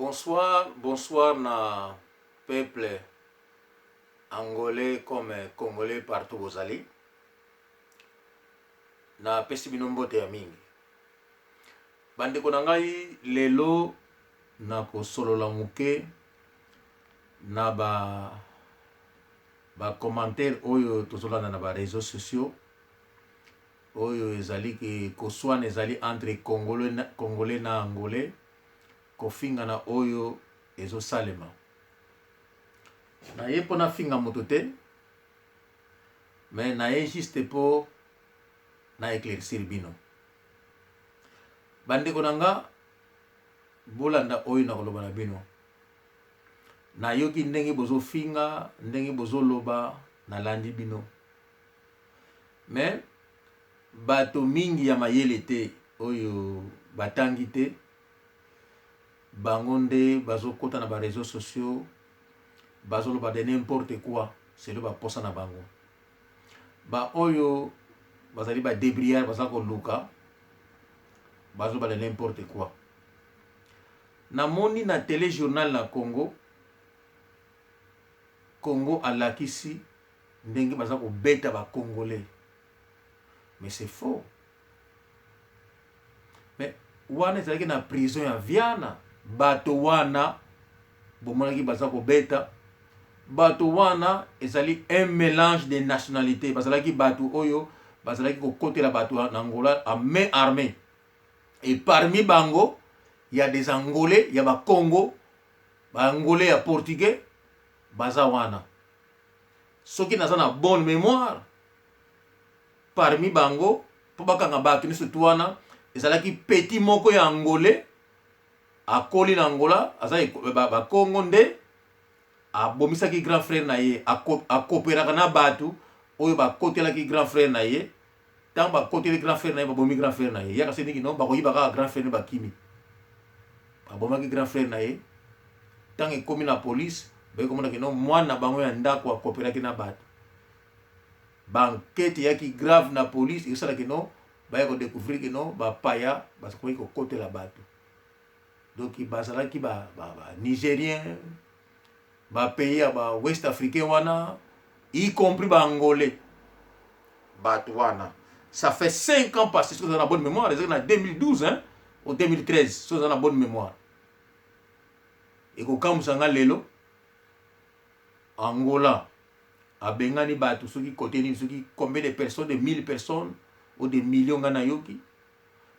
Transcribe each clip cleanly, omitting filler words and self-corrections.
Bonsoir, bonsoir na peuple angolais comme congolais partout vous allez. Na pesi bino mbote ya mingi. Bandeko na ngai lelo na kosolola muke na ba commentaire oyo tozolanda na ba réseaux sociaux oyo ezali ke koswana ezali entre congolais na angolais kofinga na oyo ezosalema. Na ye pona finga moto te, mais na ye juste po na éclaircir bino. Bandeko na nga bolanda oyo na koloba na bino. Na yoki ndenge bozo finga, ndenge bozo loba na landi bino. Mais bato mingi ya mayele te oyo batangi te bango nde bazokota na ba réseaux sociaux bazoloba de n'importe quoi selo baposa na bango. Ba oyo bazali ba débriard baza koluka bazoloba de n'importe quoi. Namoni na téléjournal na Congo alakisi ndenge baza kobeta ba congolais. Mais c'est faux. Mais wana ezalaki na prison ya Viana. Bato wana bomonaki baza kobeta. Bato wana ezali un mélange de nationalités. Bazalaki bato oyo bazalaki kokotela bato en Angola en main armée. Et parmi bango, il y a des Angolais, il y a ba Congo, ba Angolais ya Portugais, baza wana. Soki naza na bonne mémoire, parmi bango, po bakanga bato ni surtout wana, ezalaki petit moko ya Angolais, akoli na Angola, azali ba Congo nde, abomisaki grand frère na ye, akopéraka na bato, oyo bakotelaki grand frère na ye, tant bakoteli grand frère na ye, babomi grand frère na ye, yaka seniki non, bakoyibaka grand frère na bakimi. Babomaki grand frère na ye, tant ekomi na police, bayekomona ke non, mwana bango ya ndako akopéraki na bato. Banquete yaki grave na police, esalaki non, bayako découvrir que non, ba paya, bakoyi kokotela bato. Donc bazalaki ba Nigérien, ba pays ba West Africain wana, y compris ba Angolais. Bato wana. Ça fait 5 ans passés, si vous avez la bonne mémoire, c'est en 2012 hein, ou 2013, si vous avez la bonne mémoire. Et ko kamusanga lelo Angola abengani bato soki côté ni soki combien de personnes, de 1000 personnes ou de millions ngana yoki.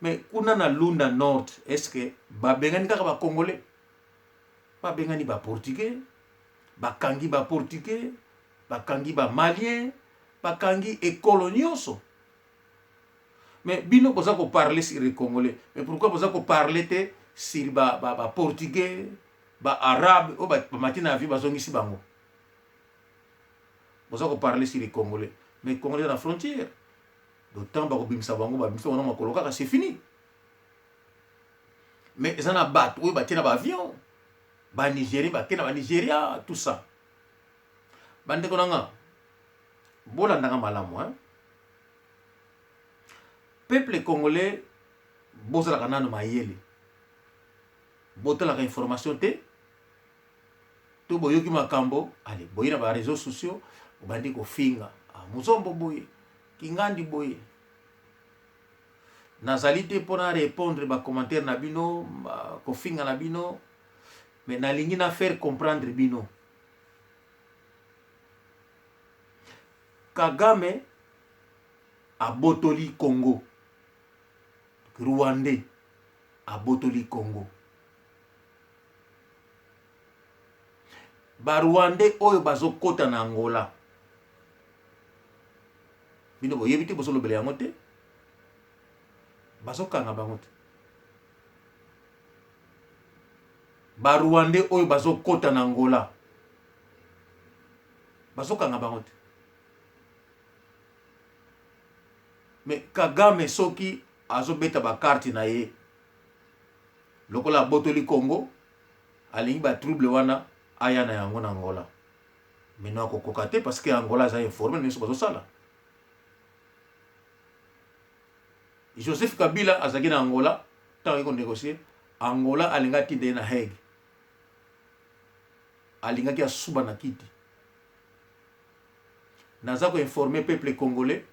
Mais kuna na Lunda Nord, est-ce que ba bengani kaka ba Congolais? Ba bengani ba Portugais, ba kangi ba Portugais, ba kangi ba Malien, ba kangi et colonioso. Mais bino posa ko parler sur les Congolais. Mais pourquoi posa ko parler te sur ba Portugais, ba Arabe ou ba matina vi ba zongisi bango? Posa ko parler sur les Congolais. Mais Congolais na frontière. D'autant ba ko bimisa bango ba bimisa wana makoloka c'est fini. Mais ça na bat ou ba tina ba avion. Ba Nigeria ba kena ba Nigeria tout ça. Bande ko nanga. Bola ndanga malamu hein. Peuple congolais bozala kanano mayele. Botala ka information te. To boyoki makambo, allez, boyina ba réseaux sociaux, bandi ko finga. Muzombo boye, kingandi boye. Nazali te pona répondre ba commentaire na bino, ko finga na bino, mais nalingi na faire comprendre bino. Kagame abotoli Congo. Rwandais abotoli Congo. Ba Rwandais oyo bazokota na Angola. Bino boyebi te bozolobela yango te. Bazokanga bango te. Ba Rwandais oyo bazokota na Angola. Bazokanga bango te. Mais Kagame soki azobeta ba carte na ye. Lokola botoli Congo, alingi ba trouble wana aya na yango na Angola. Mais non kokoka te parce que Angola za informé neso bazosala. Joseph Kabila azaki na Angola, tant ko négocier, Angola alinga tinde na Hague. alingaki asuba na kiti. Naza ko informer peuple congolais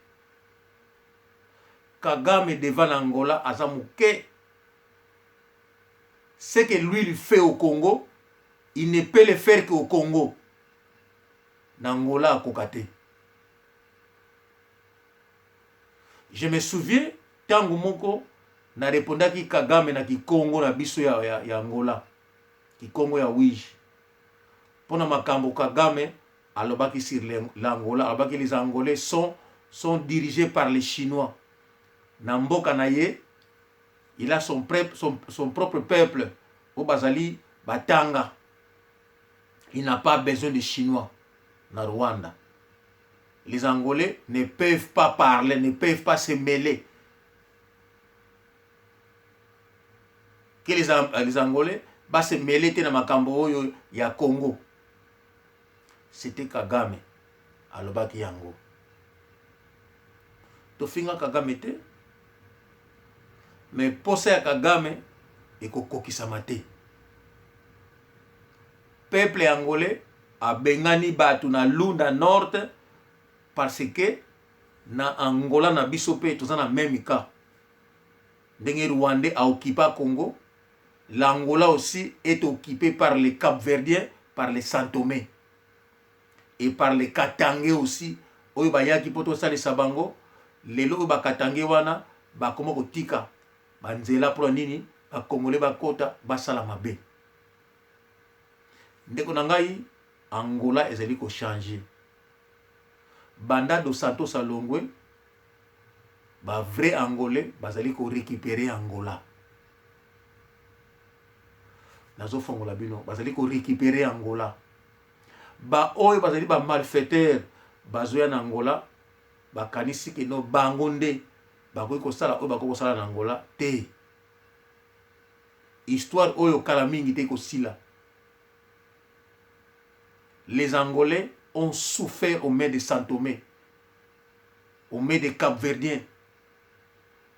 Kagame devant l'Angola aza muke. Ce que lui il fait au Congo, il ne peut le faire qu'au Congo. N'Angola a kokate. Je me souviens, tangu moko na répondaki Kagame na Kikongo na biso ya Angola. Kikongo ya Wiji. Pona makambo Kagame alobaki sur l'Angola, alobaki les Angolais sont dirigés par les Chinois. Namboka naye, il a son propre peuple. Au Bazali, Batanga. Il n'a pas besoin de Chinois na Rwanda. Les Angolais ne peuvent pas parler, ne peuvent pas se mêler. Que les Angolais va se mêler dans makambo ya Congo. C'était Kagame alobaki yango. Tofinga Kagame te. Mais posa ya Kagame ekokokisama te. Peuple angolais a bengani batu na Lunda Nord parce que na Angola na biso pe toza na même cas. Ndenge Rwandais a occupé Congo, l'Angola aussi est occupé par les Cap-Verdiens, par les Santomé et par les Katangais aussi. Oyo bayaki poto sale sabango, lelo ba Katangais wana ba komo kotika banzela pour nini ba Congolais ba kota ba sala mabe. Ndeko na ngai Angola ezali ko changer. Banda dos Santos Alongwe ba vrai Angolais bazali ko récupérer Angola. Nazo fongola bino bazali ko récupérer Angola. Ba oyo bazali ba malfaiteur bazoya na Angola ba kanisi ke no bangonde ba ko sala oyo ba ko sala na Angola te. Histoire oyo kala mingi te ko sila. Les Angolais ont souffert aux mains de Santomé, aux mains des Cap-Verdiens,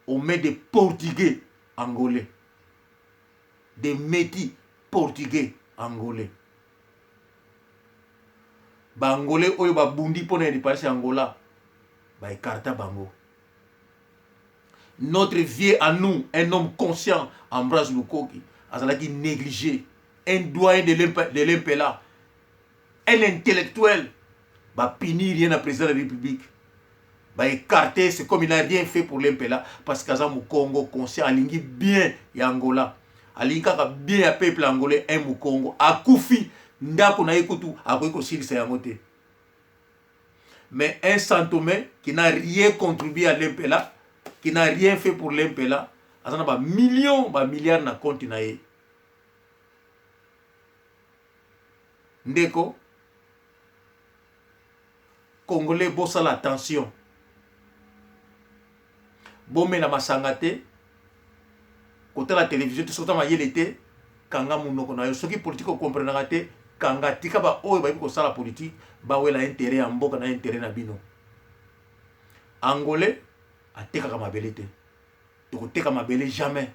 aux mains des Portugais angolais, des Métis portugais angolais. Ba Angolais oyo ba bundi pona ni parti Angola, ba écarta bango. Notre vieux à nous, un homme conscient, Ambroise Lukoki, azalaki négligé, un doyen de l'Impela. Un intellectuel va punir rien à président de la République. Va écarter, c'est comme il n'a rien fait pour l'Impela. Parce qu'à au Congo, conscient, alingi bien Angola. Alingi bien le peuple angolais, un au Congo. A Koufi, ndako na ekutu, a kweko sili sa yangote. Mais un Santomé qui n'a rien contribué à l'Impela, qui n'a rien fait pour l'Impela, azana ba millions, ba milliards na compte na ye. Ndeko Congolais bossa l'attention. Bomé na masangate. Côté la télévision, tout ça ma yelete. Kanga munoko na yo. Ceux qui politique comprennent te. Kanga tika ba oyo ba ko sala politique. Ba wela intérêt en mboka na intérêt na bino. Angolais a teka kama belete. Toko teka mabele jamais.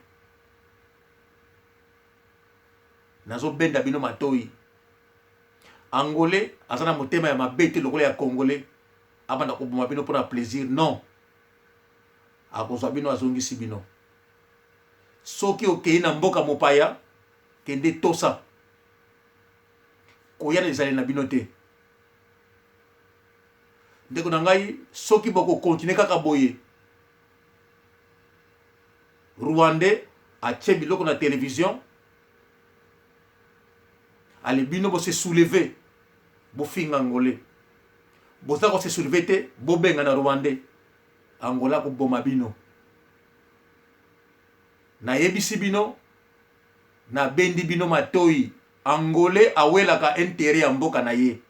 Nazo benda bino matoi. Angolais, azana motema ya mabete lokole ya Congolais, abanda koboma bino pona plaisir, non. Akozwa bino azongisi bino. Soki okei na mboka mopaya, kende tosa. Koya na ezali na bino te. Ndeko na ngai, soki boko continue kaka boye. Rwandais atie biloko na télévision. Allez, bino bo se soulever. Bo finga Angolais. Bo sa ko se soulever te, bo benga na Rwandais. Angola ko boma bino. Na yebisi bino, na bendi bino matoi. Angolais awela ka intérêt ya mboka na ye.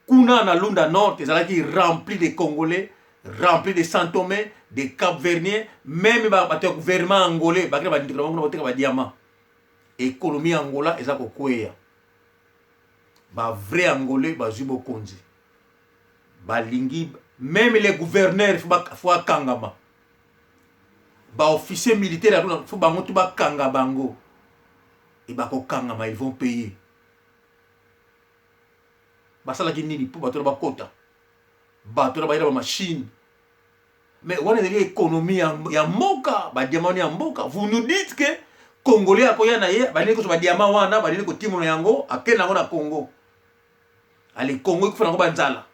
Kuna na Lunda Nord, ezalaki rempli de Congolais, rempli de Santomé, de Cap-Verdiens, même ba gouvernement angolais, ba kira ba ndikira bango na boteka ba diamant. Économie Angola eza kokweya. Ba vrai Angolais ba zubo konzi. Ba lingi même les gouverneurs faut kangama. Ba officier militaire faut bango tu ba kanga bango. et bakokangama, ils vont payer. Basalaki nini pour bato na bakota. Bato na ba machine. Mais on est l'économie ya mboka, ba diamant ya mboka. Vous nous dites que Congolais akoya na ye, ba niko so ba diamant wana, ba niko timo yango, akena na Congo. Ale Congo ko fana ko banzala.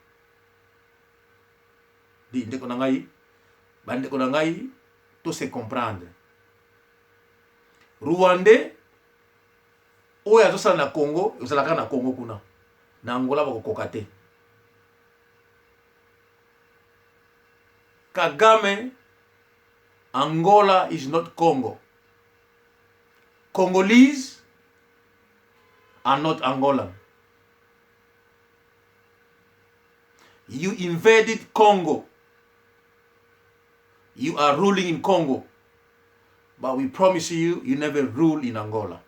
Di ndeko na ngai, ba ndeko na ngai, to se comprendre. Rwandais oya azosala na Congo, ozalaka na Congo kuna. Na Angola bakokoka te. Kagame, Angola is not Congo. Congolese are not Angolan. You invaded Congo. You are ruling in Congo. But we promise you, you never rule in Angola.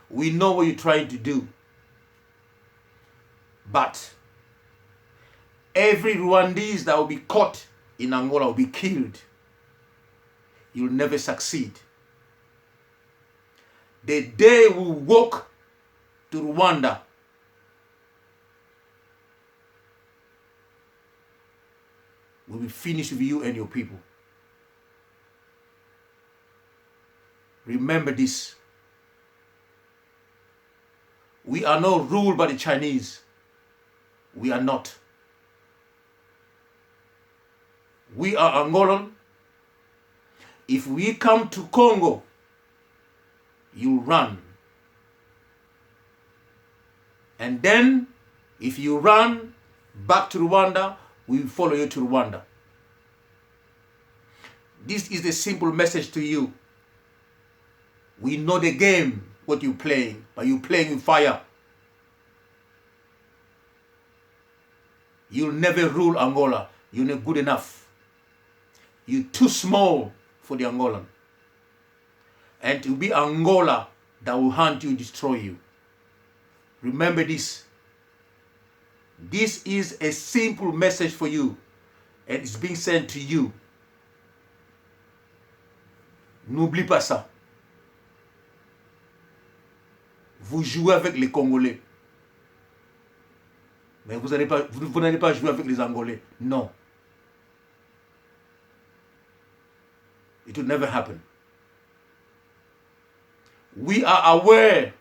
We know what you're trying to do. But every Rwandese that will be caught in Angola will be killed. You'll never succeed. The day we walk to Rwanda, we will finish with you and your people. Remember this. We are not ruled by the Chinese. We are not. We are Angolan. If we come to Congo, you run. And then, if you run back to Rwanda, we will follow you to Rwanda. This is the simple message to you. We know the game, what you're playing, but you're playing with fire. You'll never rule Angola. You're not good enough. You're too small for the Angolan. And it will be Angola that will hunt you and destroy you. Remember this. This is a simple message for you. And it's being sent to you. N'oublie pas ça. Vous jouez avec les Congolais. Mais vous n'allez pas jouer avec les Angolais. Non. It will never happen. We are aware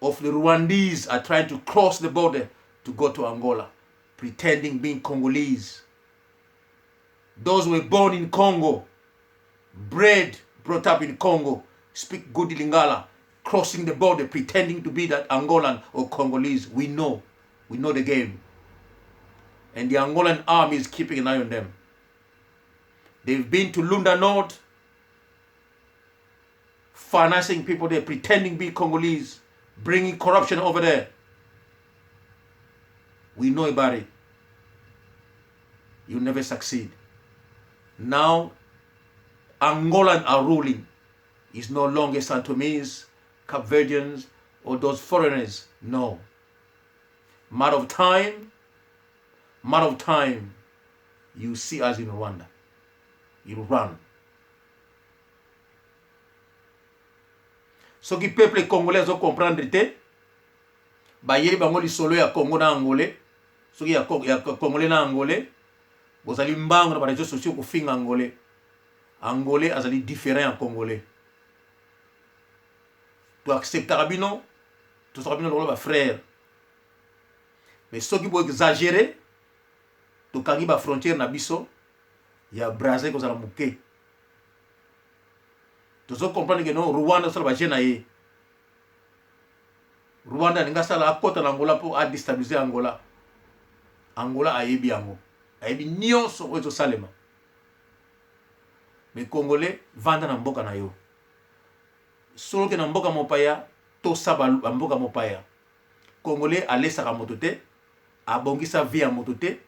of the Rwandese are trying to cross the border to go to Angola, pretending being Congolese. Those who were born in Congo, bred, brought up in Congo, speak good Lingala, crossing the border, pretending to be that Angolan or Congolese. We know the game. And the Angolan army is keeping an eye on them. They've been to Lunda North, financing people there, pretending to be Congolese, bringing corruption over there. We know about it. You'll never succeed. Now, Angolan are ruling. It's no longer Santomese, Cape Verdeans, or those foreigners. No. Matter of time, you see us in Rwanda. You'll run. Ce qui peuple congolais ont comprendre te, ba yeli bango li solo ya Congo na Angolais, ce qui ya Congolais na Angolais, bozali mbango na ba réseaux sociaux ko finga Angolais. Angolais azali différent en Congolais. Tu accepteras bino, tu seras bino le frère. Mais ceux qui vont exagérer, tu kangi ba frontière na biso, ya Brazil ko zala muke. Tu dois comprendre que non, Rwanda sala ba jena ye. Rwanda ninga sala akota na Angola pour a déstabiliser Angola. Angola ayebi yango. Ayebi nyonso ozo salema. Mais Congolais vanda na mboka na yo. Solo ke na mboka mopaya to saba mboka mopaya. Congolais alesaka moto te, abongisa vie ya moto te.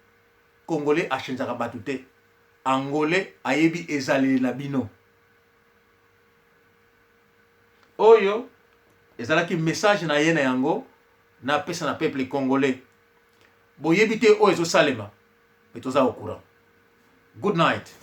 Congolais achangeaka batu te. Angolais ayebi ezaleli na bino. Oyo ezalaki message na ye na yango na pesa na peuple congolais. Boyebi te o ezo salema. Mais toza au courant. Good night.